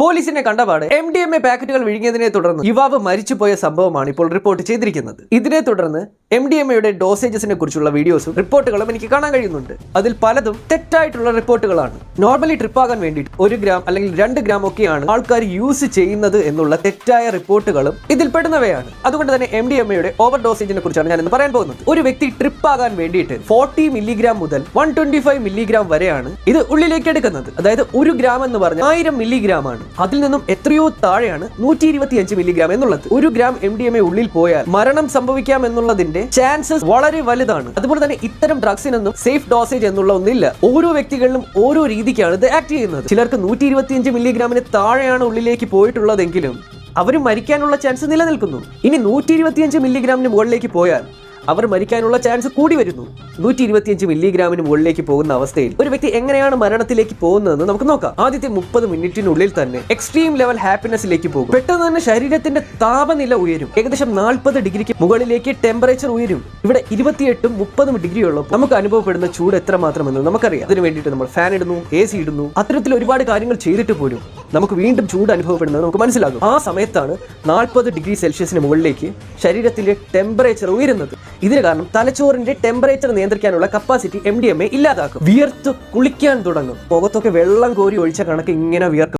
പോലീസിനെ കണ്ടപാട് MDMA പാക്കറ്റുകൾ വിഴുങ്ങിയതിനെ തുടർന്ന് യുവാവ് മരിച്ചുപോയ സംഭവമാണ് ഇപ്പോൾ റിപ്പോർട്ട് ചെയ്തിരിക്കുന്നത്. ഇതിനെ തുടർന്ന് MDMAയുടെ ഡോസേജസിനെ കുറിച്ചുള്ള വീഡിയോസും റിപ്പോർട്ടുകളും എനിക്ക് കാണാൻ കഴിയുന്നുണ്ട്. അതിൽ പലതും തെറ്റായിട്ടുള്ള റിപ്പോർട്ടുകളാണ്. നോർമലി ട്രിപ്പാകാൻ വേണ്ടിയിട്ട് 1 ഗ്രാം അല്ലെങ്കിൽ 2 ഗ്രാം ഒക്കെയാണ് ആൾക്കാർ യൂസ് ചെയ്യുന്നത് എന്നുള്ള തെറ്റായ റിപ്പോർട്ടുകളും ഇതിൽ പെടുന്നവയാണ്. അതുകൊണ്ട് തന്നെ MDMAയുടെ ഓവർ ഡോസേജിനെ കുറിച്ചാണ് ഞാൻ ഇന്ന് പറയാൻ പോകുന്നത്. ഒരു വ്യക്തി ട്രിപ്പാകാൻ വേണ്ടിയിട്ട് 40 മില്ലിഗ്രാം മുതൽ 125 മില്ലിഗ്രാം വരെയാണ് ഇത് ഉള്ളിലേക്ക് എടുക്കുന്നത്. അതായത് 1 ഗ്രാം എന്ന് പറഞ്ഞാൽ 1000 മില്ലിഗ്രാം ആണ്. അതിൽ നിന്നും എത്രയോ താഴെയാണ് 125 മില്ലിഗ്രാം എന്നുള്ളത്. 1 ഗ്രാം MDMA ഉള്ളിൽ പോയാൽ മരണം സംഭവിക്കാം എന്നുള്ളതിന്റെ ചാൻസസ് വളരെ വലുതാണ്. അതുപോലെ തന്നെ ഇത്തരം ഡ്രഗ്സിനൊന്നും സേഫ് ഡോസേജ് എന്നുള്ള ഒന്നില്ല. ഓരോ വ്യക്തികളിലും ഓരോ രീതിക്കാണ് ഇത് ആക്ട് ചെയ്യുന്നത്. ചിലർക്ക് 125 മില്ലിഗ്രാമിന് താഴെയാണ് ഉള്ളിലേക്ക് പോയിട്ടുള്ളതെങ്കിലും അവർ മരിക്കാനുള്ള ചാൻസ് നിലനിൽക്കുന്നു. ഇനി 125 മില്ലിഗ്രാമിന് മുകളിലേക്ക് പോയാൽ അവർ മരിക്കാനുള്ള ചാൻസ് കൂടി വരുന്നു. 125 മില്ലിഗ്രാമിന് മുകളിലേക്ക് പോകുന്ന അവസ്ഥയിൽ ഒരു വ്യക്തി എങ്ങനെയാണ് മരണത്തിലേക്ക് പോകുന്നതെന്ന് നമുക്ക് നോക്കാം. ആദ്യത്തെ 30 മിനിറ്റിനുള്ളിൽ തന്നെ എക്സ്ട്രീം ലെവൽ ഹാപ്പിനെസ്സിലേക്ക് പോകും. പെട്ടെന്ന് തന്നെ ശരീരത്തിന്റെ താപനില ഉയരും. ഏകദേശം 40 ഡിഗ്രിക്ക് മുകളിലേക്ക് ടെമ്പറേച്ചർ ഉയരും. ഇവിടെ 28ഉം 30ഉം ഡിഗ്രിയോളം നമുക്ക് അനുഭവപ്പെടുന്ന ചൂട് എത്രമാത്രമെന്ന് നമുക്കറിയാം. അതിന് വേണ്ടിയിട്ട് നമ്മൾ ഫാൻ ഇടുന്നു, AC ഇടുന്നു, അത്തരത്തിൽ ഒരുപാട് കാര്യങ്ങൾ ചെയ്തിട്ട് പോലും നമുക്ക് വീണ്ടും ചൂട് അനുഭവപ്പെടുന്നത് നമുക്ക് മനസ്സിലാകും. ആ സമയത്താണ് 40 ഡിഗ്രി സെൽഷ്യസിന് മുകളിലേക്ക് ശരീരത്തിന്റെ ടെമ്പറേച്ചർ ഉയരുന്നത്. ഇതിന് കാരണം തലച്ചോറിന്റെ ടെമ്പറേച്ചർ നിയന്ത്രിക്കാനുള്ള കപ്പാസിറ്റി MDMA ഇല്ലാതാക്കും. വിയർത്ത് കുളിക്കാൻ തുടങ്ങും. മുഖത്തൊക്കെ വെള്ളം കോരി ഒഴിച്ച കണക്ക് ഇങ്ങനെ വിയർക്കും.